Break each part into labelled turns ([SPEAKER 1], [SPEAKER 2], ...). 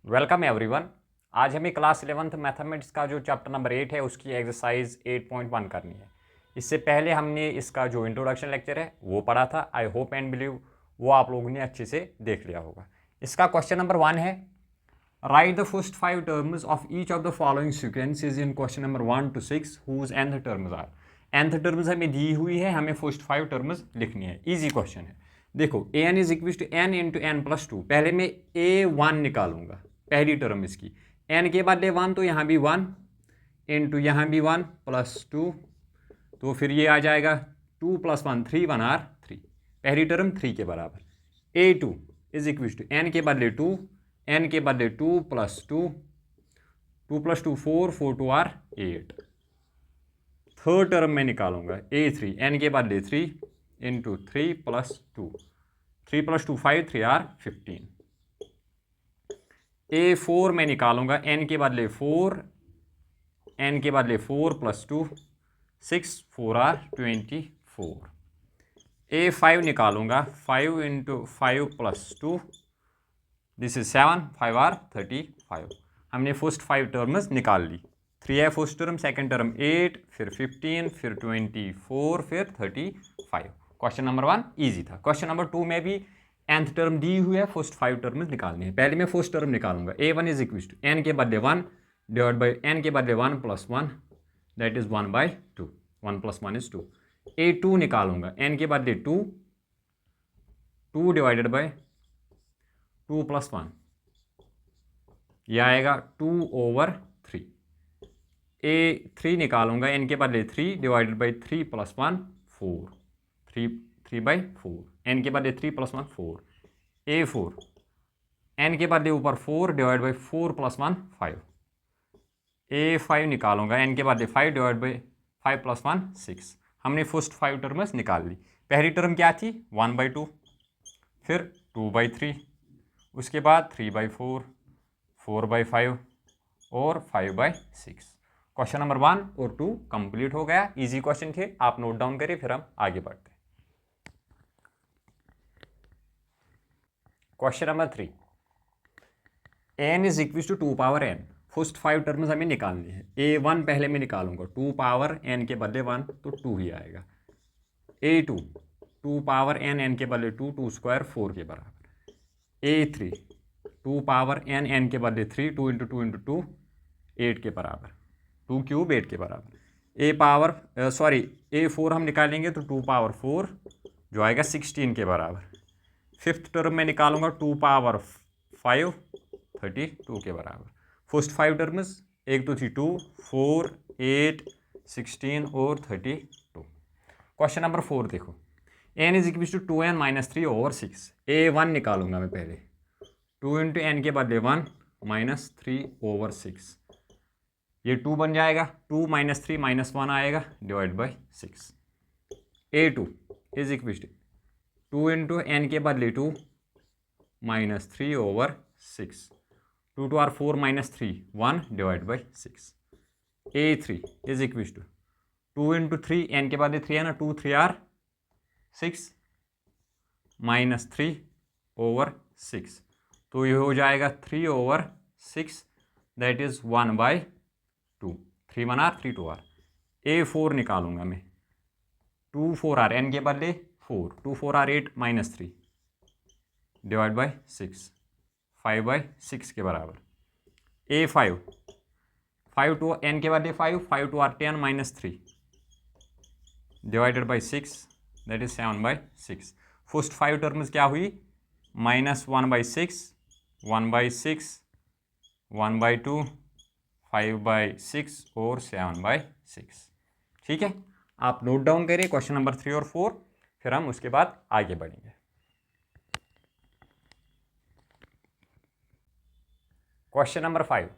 [SPEAKER 1] Welcome everyone. आज हमें class 11th mathematics का जो चैप्टर नंबर 8 है उसकी एक्सरसाइज 8.1 करनी है। इससे पहले हमने इसका जो इंट्रोडक्शन लेक्चर है वो पढ़ा था। आई होप एंड बिलीव वो आप लोगों ने अच्छे से देख लिया होगा। इसका क्वेश्चन नंबर 1 है, write the first 5 terms of each of the following sequences in question number 1 to 6 whose nth terms are. nth terms हमें दी हुई है, हमें फर्स्ट 5 टर्म्स लिखनी है। इजी क्वेश्चन है। देखो an is equal to n into n plus 2। पहले मैं a1 निकालूंगा, पहली टर्म इसकी। n के बदले 1 तो यहाँ भी 1 इंटू यहाँ भी 1 प्लस 2, तो फिर ये आ जाएगा 2 + 1 3 1 r 3। पहली टर्म 3 के बराबर। a2 is equal to n के बदले 2, n के बदले 2 + 2, 2 + 2 4 4 2 r 8। थर्ड टर्म में निकालूंगा a3, n के बदले 3 इंटू 3 + 2, 3 + 2 5 3 r 15। a4 में निकालूंगा n के बदले 4, n के बदले 4 + 2 6 4 r 24। a5 निकालूंगा 5 इंटू 5 + 2, दिस इज 7 5 r 35। हमने फर्स्ट 5 टर्म्स निकाल ली। 3 है फर्स्ट टर्म, सेकेंड टर्म 8, फिर 15, फिर 24, फिर 35। क्वेश्चन नंबर 1 ईजी था। क्वेश्चन नंबर 2 में भी nth टर्म दी हुई है, फर्स्ट 5 टर्म्स निकालनी है। पहले मैं फर्स्ट टर्म निकालूंगा a1 is equal to n के बदले 1 डिवाइड बाई n के बदले 1 + 1, दैट इज 1/2, 1 + 1 is 2। a2 निकालूंगा n के बदले 2, 2 डिवाइडेड बाई 2 + 1, यह आएगा 2/3। a3 निकालूंगा n के बदले 3 डिवाइडेड बाई 3 + 1 4, 3/4, n के बदले 3 + 1 4। a4 n के बदले ऊपर 4 डिवाइड बाई 4 + 1 5। a5 निकालूंगा n के बदले 5 डिवाइड बाई 5 + 1 6। हमने फर्स्ट 5 टर्म्स निकाल ली। पहली टर्म क्या थी 1/2, फिर 2/3, उसके बाद 3/4, 4/5 और 5/6। क्वेश्चन नंबर 1 और 2 कंप्लीट हो गया। इजी क्वेश्चन थे, आप नोट डाउन करिए, फिर हम आगे बढ़ते हैं। Question number 3, n is equal to 2 power n। First 5 terms हमें निकालनी है। a1 पहले मैं निकालूंगा, 2 पावर n के बदले 1 तो 2 ही आएगा। a2 2 पावर n के बदले 2, 2 स्क्वायर 4 के बराबर। a3 2 पावर n के बदले 3, 2 इंटू 2 इंटू 2 8 के बराबर, 2 क्यूब 8 के बराबर। a4 हम निकालेंगे तो 2 पावर 4 जो आएगा 16 के बराबर। फिफ्थ टर्म में निकालूंगा 2 पावर 5 32 के बराबर। फर्स्ट 5 टर्म्स 1 2 3 2 4 8 16 और 32। क्वेश्चन नंबर 4 देखो, n is equal to 2n - 3/6। a1 निकालूंगा मैं पहले, 2 इंटू n के बदले 1 - 3/6, ये 2 बन जाएगा, 2 - 3 - 1 आएगा divide by 6। a2 is equal to 2 into n के बदले 2 - 3/6, 2 2 r 4 - 3 1 divide by 6। a3 is equal to 2 into 3 n के बदले 3 है ना, 2 3 r 6 - 3/6, तो ये हो जाएगा 3/6, that is 1/2, 3 1 r 3 2 r। a4 निकालूंगा मैं, 2 4 r n के बदले 4, 2 4 r 8 - 3 डिवाइड बाई 6, 5/6 के बराबर। a5 5 2 n के बदले 5, 5 2 r 10 - 3 divided by 6, that is 7/6। First 5 terms क्या हुई, -1/6, 1/6, 1/2, 5/6 और 7/6। ठीक है, आप नोट डाउन करिए क्वेश्चन नंबर 3 और 4, फिर हम उसके बाद आगे बढ़ेंगे। Question number 5,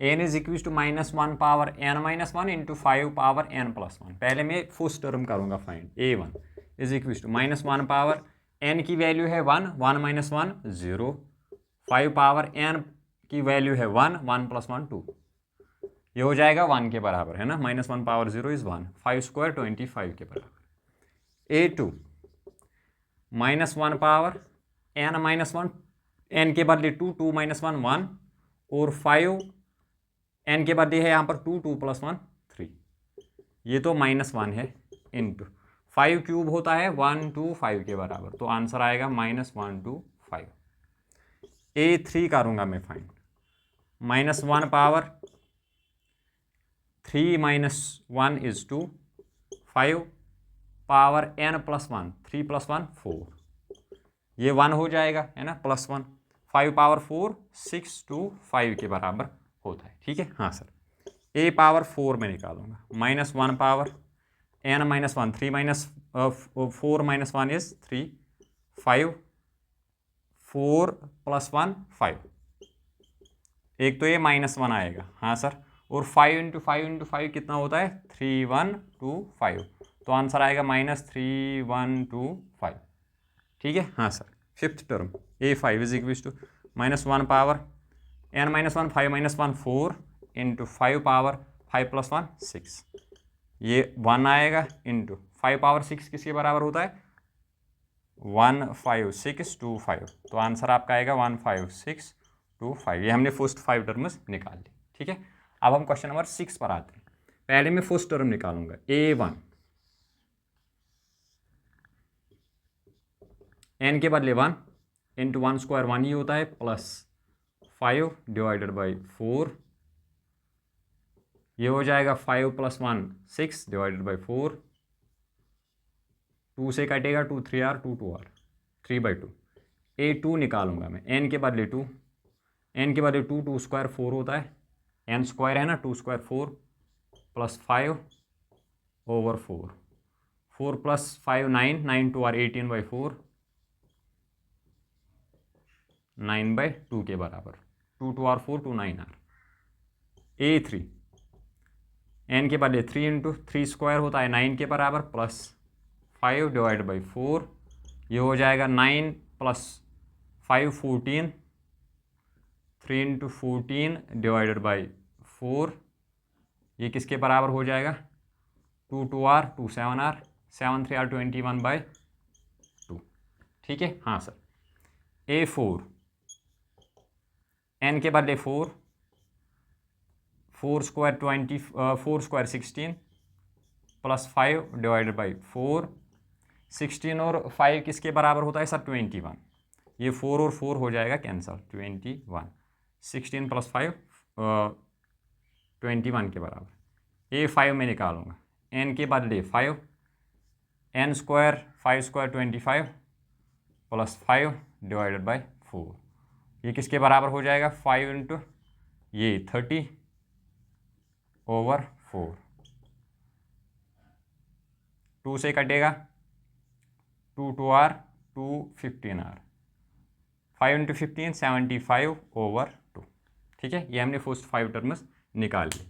[SPEAKER 1] n is equal to -1 power n - 1 into 5 power n + 1। पहले मैं फर्स्ट टर्म करूंगा find. a1 is equal to -1 power n की वैल्यू है 1, 1 - 1 0, 5 पावर n की वैल्यू है 1, 1 + 1 2, ये हो जाएगा 1 के बराबर है ना, -1 पावर 0 इज 1, 5 स्क्वायर 25 के बराबर। a2 -1 पावर n - 1 एन के बदले 2, 2 माइनस 1 1 और 5 एन के बदले है यहाँ पर 2, 2 प्लस 1 3, ये तो -1 है इंटू 5 क्यूब होता है 1 2 5 के बराबर, तो आंसर आएगा -1 2 5। A3 करूँगा मैं find, -1 power 3 minus 1 is 2, 5 power n plus 1, 3 plus 1 4, ये 1 हो जाएगा है ना, +1, 5 पावर 4 6 2 5 के बराबर होता है। ठीक है हाँ सर, A पावर 4 में निकालूंगा, -1 power n minus 1, 3 minus 4 minus 1 is 3, 5 4 plus 1 5, एक तो ये -1 आएगा हाँ सर, और 5 इंटू 5 इंटू 5 कितना होता है 3 1 2 5, तो आंसर आएगा -3 1 2 5। ठीक है हाँ sir, fifth term A5 is equal to -1 power n minus 1 5 minus 1 4 into 5 power 5 plus 1 6, ये 1 आएगा इंटू 5 पावर 6 किसके बराबर होता है 1 5 6 2 5, तो आंसर आपका आएगा 1 5 6 2 5। ये हमने फर्स्ट 5 टर्म्स निकाल ली। ठीक है, अब हम क्वेश्चन नंबर 6 पर आते हैं। पहले मैं फर्स्ट टर्म निकालूंगा A1, n के बदले 1 इंटू 1 स्क्वायर 1 ही होता है, प्लस 5 डिवाइडेड बाई 4, ये हो जाएगा 5 प्लस 1 6 डिवाइडेड बाई 4, 2 से कटेगा 2 3 r 2 2 r 3/2। A2 निकालूंगा मैं, n के बदले 2, n के बदले 2 2 स्क्वायर 4 होता है, n स्क्वायर है ना, 2 square 4 plus 5 over 4, 4 plus 5 9, 9 2 r 18/4, 9/2 के बराबर, 2 2 r 4 2 9 r। A3 n के बदले 3 इंटू 3 स्क्वायर होता है 9 के बराबर, प्लस 5 डिवाइड बाई 4, ये हो जाएगा 9 प्लस 5 14, 3 इंटू 14 डिवाइडेड बाई 4, ये किसके बराबर हो जाएगा 2 2 r 2 7 r 7 3 r 21/2। ठीक है हाँ सर। A4 n के बदले 4, 4 square 20 4 square 16 plus 5 divided by 4, 16 और 5 किसके बराबर होता है सर 21, ये 4 और 4 हो जाएगा कैंसल, 21, 16 प्लस 5 21 के बराबर। A5 में निकालूंगा, n के बदले 5, n square 5 square 25 plus 5 divided by 4, ये किसके बराबर हो जाएगा 5 इंटू ये 30 ओवर 4, 2 से कटेगा 2 2 r 2 15 r, 5 इंटू 15 75 ओवर 2। ठीक है, ये हमने फर्स्ट 5 टर्म्स निकाल लिए।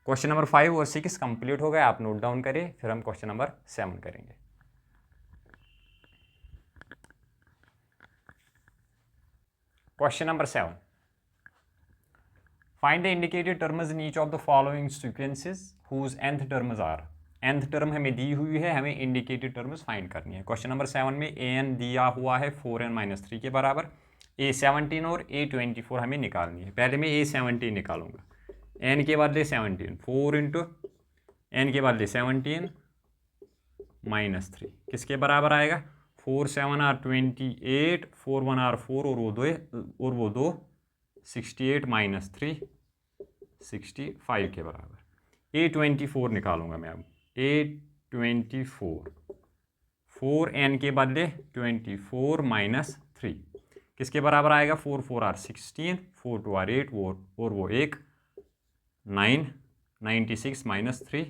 [SPEAKER 1] क्वेश्चन नंबर 5 और 6 कंप्लीट हो गए, आप नोट डाउन करिए, फिर हम क्वेश्चन नंबर 7 करेंगे। Question number 7, find the indicated terms in each of the following sequences whose nth terms are. nth term हमें दी हुई है, हमें इंडिकेटेड टर्म्स फाइंड करनी है। क्वेश्चन नंबर 7 में an दिया हुआ है 4n-3 के बराबर, A17 और A24 हमें निकालनी है। पहले मैं A17 निकालूंगा, n के बदले 17, 4 इंटू n के बदले 17 -3 किसके बराबर आएगा 4 7 r 28, 4 1 r 4 और वो दो 68 -3 65 के बराबर। A24 निकालूंगा मैं अब, A24 4n के बदले 24 -3 किसके बराबर आएगा 4 4 r 16, 4 2 r 8 और वो एक 9 96 -3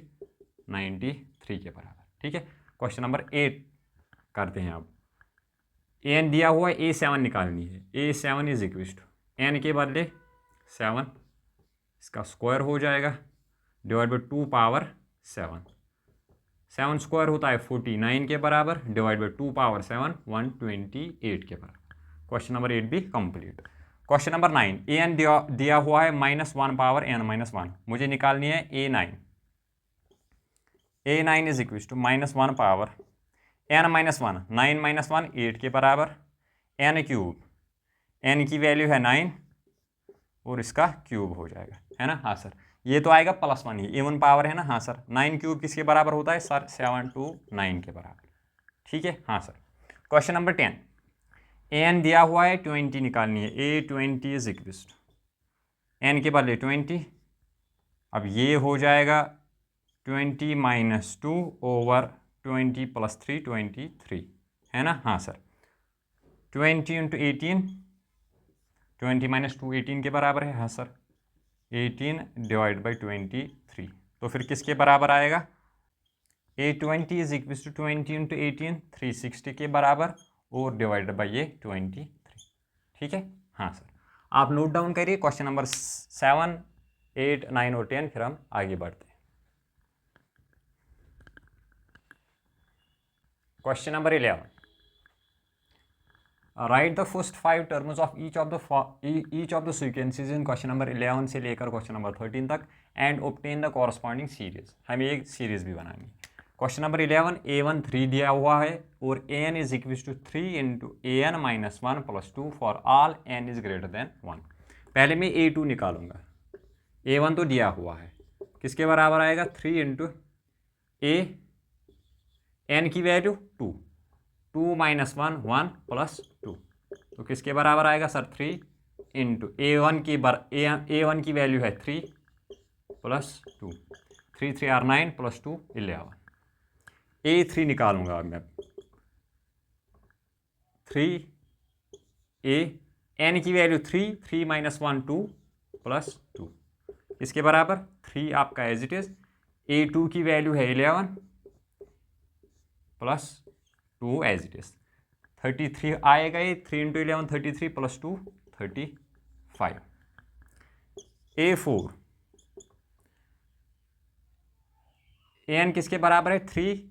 [SPEAKER 1] 93 के बराबर। ठीक है, क्वेश्चन नंबर 8 करते हैं। अब n दिया हुआ है, A7 निकालनी है। A7 is equal to n के बदले 7, इसका स्क्वायर हो जाएगा डिवाइड बाई 2 पावर 7, 7 स्क्वायर होता है 49 के बराबर, डिवाइड बाई 2 पावर 7 128 के बराबर। क्वेश्चन नंबर 8 भी कंप्लीट। क्वेश्चन नंबर 9, an दिया हुआ है -1 पावर n-1, मुझे निकालनी है A9। A9 is equal to -1 power n-1, 9 -1 8 के बराबर, n क्यूब एन की वैल्यू है 9 और इसका क्यूब हो जाएगा, है ना। हाँ सर, ये तो आएगा +1 ही, इवन पावर है ना। हाँ सर, 9 क्यूब किसके बराबर होता है सर? 729 के बराबर, ठीक है। हाँ सर, क्वेश्चन नंबर 10, एन दिया हुआ है 20 निकालनी है। A20 is equals to N के बदले 20, अब ये हो जाएगा 20 - 2 ओवर 20 + 3 23, है ना। हाँ सर, 20 × 18, 20 - 2 18 के बराबर है। हाँ सर, 18 / 23, तो फिर किसके बराबर आएगा? A20 इज इक्वल्स टू 20 × 18 360 के बराबर और डिवाइडेड बाई ये 23, ठीक है। हाँ सर, आप नोट डाउन करिए क्वेश्चन नंबर 7, 8, 9 और 10, फिर हम आगे बढ़ते हैं। Question number 11, right the first 5 terms of each of the sequences in question number 11 से लेकर क्वेश्चन नंबर 13 तक and obtain the corresponding series. हमें एक सीरीज भी बनानी है। क्वेश्चन नंबर 11, A1 3 दिया हुआ है और an is equal to 3 × an - 1 + 2 for all n is greater than 1। पहले मैं A2 निकालूंगा। A1 तो दिया हुआ है, किसके बराबर आएगा? 3 × a, n की वैल्यू 2, 2 - 1 1 + 2, तो किसके बराबर आएगा सर? 3 × A1 की वैल्यू है 3 + 2, 3 3 are 9 + 2 11। A3 निकालूंगा अब मैं, 3 a, n की वैल्यू 3 3 - 1 2 + 2, इसके बराबर 3 आपका एज इट इज। A2 की वैल्यू है 11 + 2 एज इट इज, 33 आएगा ये। 3 × 11 33 + 2 35। A4, an किसके बराबर है? 3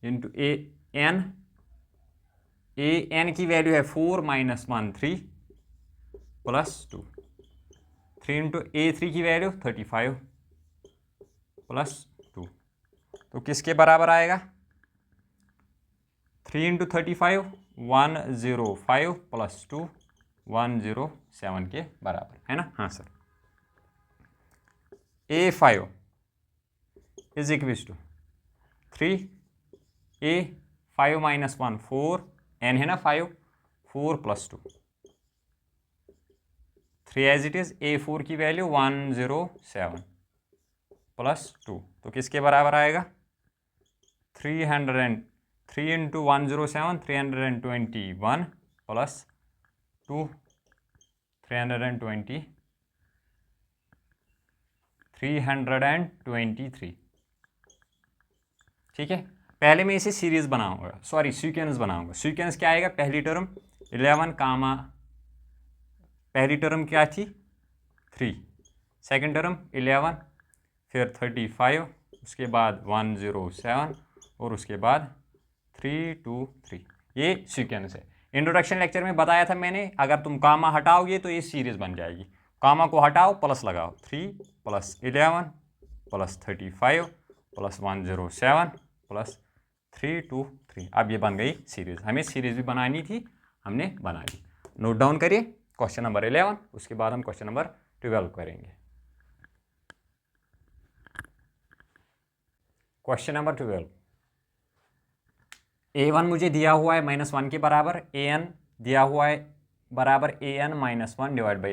[SPEAKER 1] × an, an की वैल्यू है 4 - 1 3 + 2, 3 × A3 की वैल्यू 35 + 2, तो किसके बराबर आएगा? 3 × 35 105 + 2 107 के बराबर, है ना। हाँ sir, A5 is equal to 3 a, 5 - 1 4, n है ना 5, 4 + 2 3 एज इट इज। A4 की वैल्यू 107 + 2, तो किसके बराबर आएगा? 3 × 107 321 + 2 320 323, ठीक है। पहले मैं इसे सीरीज बनाऊंगा, सॉरी सीक्वेंस बनाऊंगा। सीक्वेंस क्या आएगा? पहली टर्म 11 कामा, पहली टर्म क्या थी? 3, सेकंड टर्म 11, फिर 35, उसके बाद 107 और उसके बाद 323, ये सीक्वेंस है। इंट्रोडक्शन लेक्चर में बताया था मैंने, अगर तुम कामा हटाओगे तो ये सीरीज बन जाएगी। कामा को हटाओ, प्लस लगाओ, 3 + 11 + 35 + 107 + 323, अब ये बन गई सीरीज। हमें सीरीज भी बनानी थी, हमने बना ली। नोट डाउन करिए क्वेश्चन नंबर 11, उसके बाद हम क्वेश्चन नंबर 12 करेंगे। क्वेश्चन नंबर 12, A1 मुझे दिया हुआ है -1 के बराबर, an दिया हुआ है बराबर an - 1 /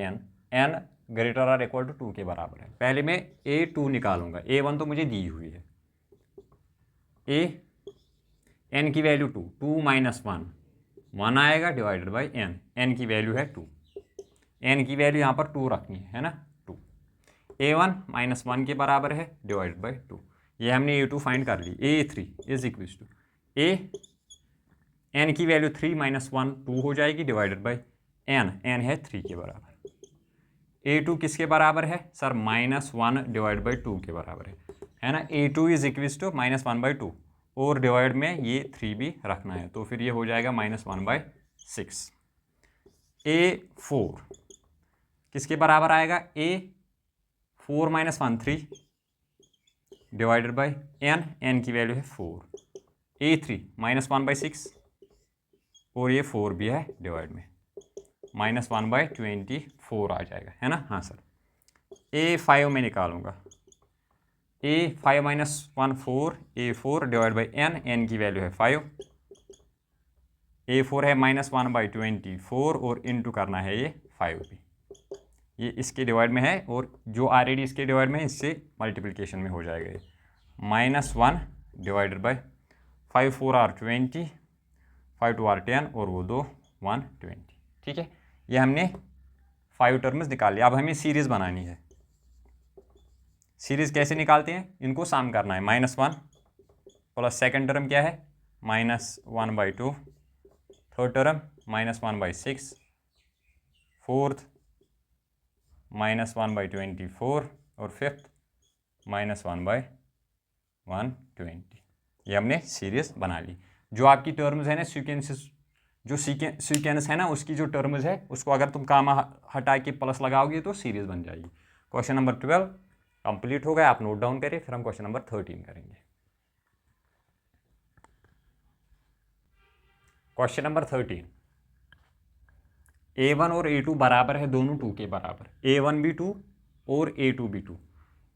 [SPEAKER 1] n, n ग्रेटर और इक्वल टू 2 के बराबर है। पहले मैं A2 निकालूंगा। A1 तो मुझे दी हुई है, n की वैल्यू 2, 2 - 1 1 आएगा डिवाइडेड बाई n, n की वैल्यू है 2, n की वैल्यू यहाँ पर 2 रखनी है ना, 2। A1 -1 के बराबर है डिवाइडेड बाई 2, ये हमने A2 फाइंड कर ली। A3 is equal to n की वैल्यू 3 - 1 2 हो जाएगी डिवाइडेड बाई n है 3 के बराबर। A2 किसके बराबर है सर? -1 डिवाइड बाई 2 के बराबर है ना। A2 इज इक्वल टू -1/2 और डिवाइड में ये 3 भी रखना है, तो फिर ये हो जाएगा -1/6। A4 किसके बराबर आएगा? A4 - 1 3 डिवाइडेड बाई n की वैल्यू है 4। A3 -1/6 और ये 4 भी है डिवाइड में, -1/24 आ जाएगा, है ना। हाँ सर, A5 में निकालूंगा, A5 - 1 4, A4 / n की वैल्यू है 5, A4 है -1/24 और इंटू करना है ये 5 भी, ये इसके डिवाइड में है और जो ऑलरेडी इसके डिवाइड में है इससे मल्टीप्लिकेशन में हो जाएगा ये -1 / 5 4 आर 20, 5 2 आर 10 और वो 2 120। ठीक है, ये हमने 5 टर्म्स निकाल लिया। अब हमें सीरीज़ बनानी है। सीरीज़ कैसे निकालते हैं, इनको साम करना है। -1 प्लस सेकेंड टर्म क्या है -1/2, थर्ड टर्म -1/6, फोर्थ -1/24 और फिफ्थ -1/120। ये हमने सीरीज बना ली। जो आपकी टर्म्स है ना, सीक्वेंसेस, जो सीक्वेंस है ना उसकी जो टर्म्स है उसको अगर तुम कामा हटा के प्लस लगाओगे तो सीरीज बन जाएगी। क्वेश्चन नंबर 12 कंप्लीट हो गया, आप नोट डाउन करिए, फिर हम क्वेश्चन नंबर 13 करेंगे। क्वेश्चन नंबर 13, A1 और A2 बराबर है, दोनों 2 के बराबर, A1 भी 2 और A2 भी 2।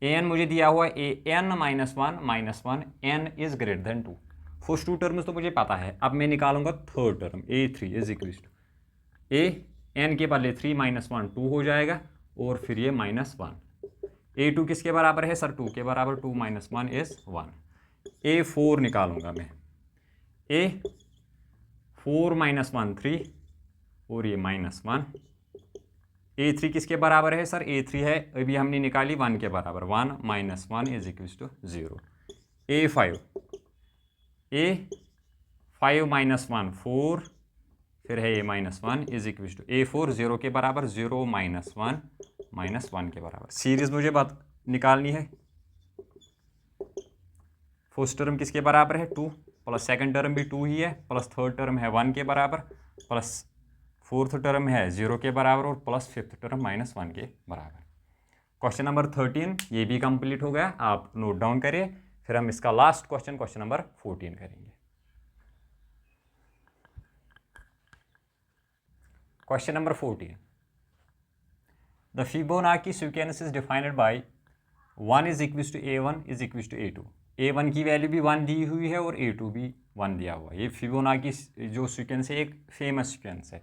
[SPEAKER 1] an मुझे दिया हुआ है an -1 n is greater than 2। First 2 terms तो मुझे पता है। अब मैं निकालूंगा third term A3 is equal to n के बदले 3 - 1 2 हो जाएगा और फिर ये -1। A2 किसके बराबर है सर, 2 के बराबर, 2 - 1 इज 1। A4 निकालूंगा मैं, A4 - 1 3 और ये -1। A3 किसके बराबर है सर, A3 है अभी हमने निकाली 1 के बराबर, 1 - 1 इज इक्वल टू 0। A5 -1 4, फिर है ये -1 इज इक्वल टू A4 0 के बराबर, 0 - 1 -1 के बराबर। सीरीज मुझे बात निकालनी है। फर्स्ट टर्म किसके बराबर है 2, प्लस सेकंड टर्म भी 2 ही है, प्लस थर्ड टर्म है 1 के बराबर, प्लस फोर्थ टर्म है 0 के बराबर और प्लस फिफ्थ टर्म -1 के बराबर। क्वेश्चन नंबर 13 ये भी कंप्लीट हो गया, आप नोट डाउन करिए, फिर हम इसका लास्ट क्वेश्चन, क्वेश्चन नंबर 14 करेंगे। Question number 14, the Fibonacci sequence is defined by 1 is equal to A1 is equal to A2। A1 की वैल्यू भी 1 दी हुई है और A2 भी 1 दिया हुआ है। ये फिबोनाची जो सीक्वेंस है एक फेमस सीक्वेंस है।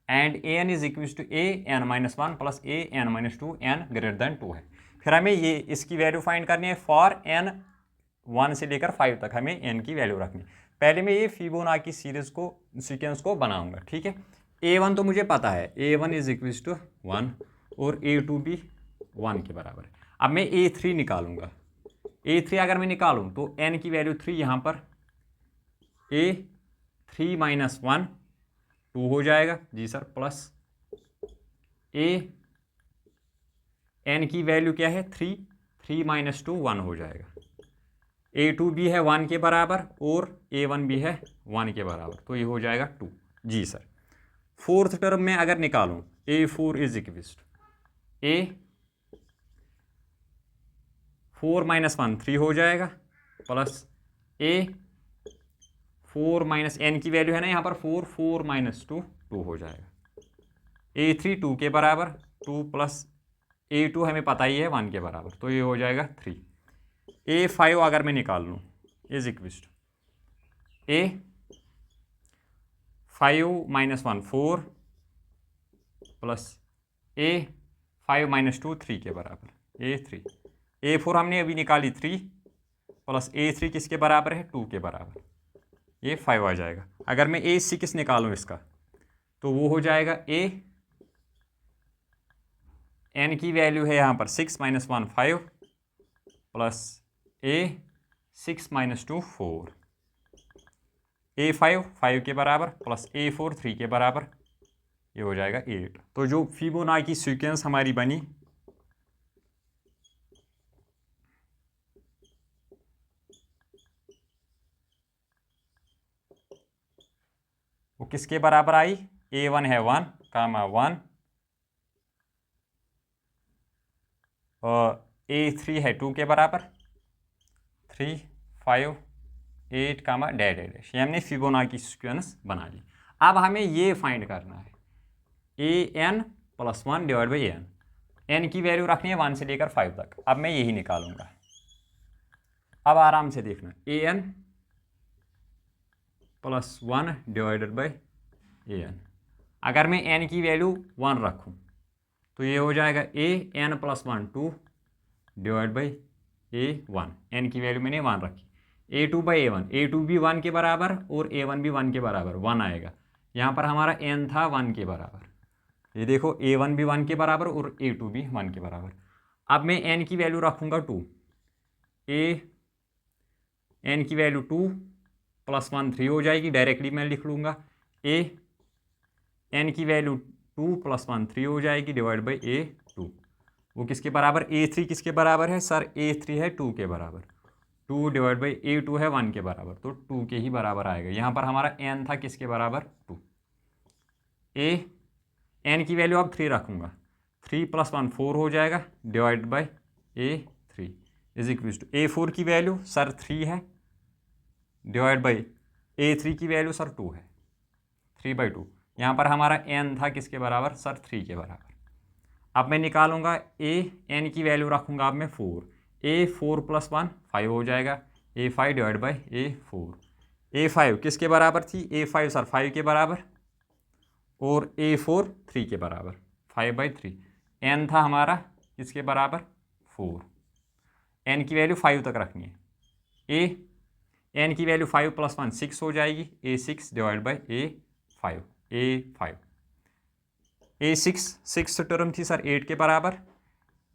[SPEAKER 1] And an is equal to an - 1 plus an - 2 n greater than 2 है। फिर हमें ये इसकी वैल्यू फाइंड करनी है फॉर n 1 से लेकर 5 तक, हमें n की वैल्यू रखनी। पहले मैं ये फिबोनाची सीरीज को सीक्वेंस को बनाऊंगा। ठीक है, A1 तो मुझे पता है, A1 इज इक्वल टू 1 और A2 भी 1 के बराबर है। अब मैं A3 निकालूंगा। A3 अगर मैं निकालूं तो n की वैल्यू 3 यहाँ पर, A3 - 1 2 हो जाएगा जी सर, प्लस n की वैल्यू क्या है 3, 3 - 2 1 हो जाएगा। A2 भी है 1 के बराबर और A1 भी है 1 के बराबर, तो ये हो जाएगा 2 जी सर। फोर्थ टर्म में अगर निकालूं A4 is equal to A4 - 1 3 हो जाएगा, प्लस A4 - n की वैल्यू है ना यहाँ पर 4, 4 - 2 2 हो जाएगा। A3 2 के बराबर, 2 प्लस A2 हमें पता ही है 1 के बराबर, तो ये हो जाएगा 3। A5 अगर मैं निकाल लूँ is equal to A5 - 1 4 plus A5 - 2 3 के बराबर, A3। A4 हमने अभी निकाली 3 प्लस A3 किसके बराबर है 2 के बराबर, ये 5 आ जाएगा। अगर मैं A6 निकालूँ इसका तो वो हो जाएगा n की वैल्यू है यहाँ पर 6 - 1 5 प्लस A6 - 2 4, A5 5 के बराबर प्लस A4 3 के बराबर, ये हो जाएगा 8। तो जो फिबोनाची सीक्वेंस हमारी बनी वो किसके बराबर आई, A1 है 1, 1 और A3 है 2 के बराबर, 3 5 8 डैश डैश। ये हमने फिबोनाची सीक्वेंस बना ली। अब हमें ये फाइंड करना है an plus 1 divide by n की वैल्यू रखनी है 1 से लेकर 5 तक। अब मैं यही निकालूंगा। अब आराम से देखना, an plus 1 divided by an। अगर मैं n की वैल्यू 1 रखूं तो ये हो जाएगा an plus 1 2 divide by a1। n की वैल्यू मैंने 1 रखी, a2 बाई a1, a2 भी 1 के बराबर और a1 भी 1 के बराबर, 1 आएगा। यहाँ पर हमारा n था 1 के बराबर, ये देखो a1 भी 1 के बराबर और a2 भी 1 के बराबर। अब मैं n की वैल्यू रखूँगा 2, n की वैल्यू 2 प्लस 1 3 हो जाएगी, डायरेक्टली मैं लिख लूँगा n की वैल्यू 2 प्लस 1 3 हो जाएगी डिवाइड बाई a2। वो किसके बराबर, a3 किसके बराबर है सर, a3 है 2 के बराबर, 2 डिवाइड बाई a2 है 1 के बराबर, तो 2 के ही बराबर आएगा। यहाँ पर हमारा n था किसके बराबर 2। n की वैल्यू अब 3 रखूँगा, 3 प्लस 1 4 हो जाएगा divide by a3 is equals to a4 की वैल्यू सर 3 है डिवाइड बाई a3 की वैल्यू सर 2 है, 3/2। यहाँ पर हमारा n था किसके बराबर सर 3 के बराबर। अब मैं निकालूंगा n की वैल्यू रखूँगा अब मैं 4, a4 प्लस 1 5 हो जाएगा, a5 divide by a4। a5 किसके बराबर थी, a5 सर 5 के बराबर और a4 3 के बराबर, 5/3। n था हमारा किसके बराबर 4, n की वैल्यू 5 तक रखनी है। n की वैल्यू 5 प्लस 1 6 हो जाएगी, a6 divide by a5। a6 six term थी सर 8 के बराबर,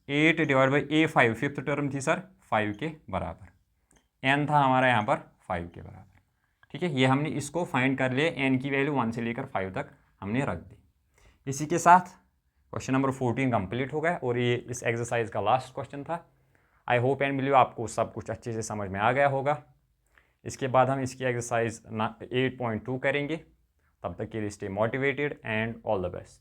[SPEAKER 1] 8 divide by a5 fifth term थी सर 5 के बराबर। n था हमारा यहाँ पर 5 के बराबर। ठीक है, ये हमने इसको फाइंड कर लिया, n की वैल्यू 1 से लेकर 5 तक हमने रख दी। इसी के साथ क्वेश्चन नंबर 14 कंप्लीट हो गया और ये इस एक्सरसाइज का लास्ट क्वेश्चन था। आई होप एंड बिलीव आपको सब कुछ अच्छे से समझ में आ गया होगा। इसके बाद हम इसकी एक्सरसाइज 8.2 करेंगे। तब तक के लिए stay motivated and all the best.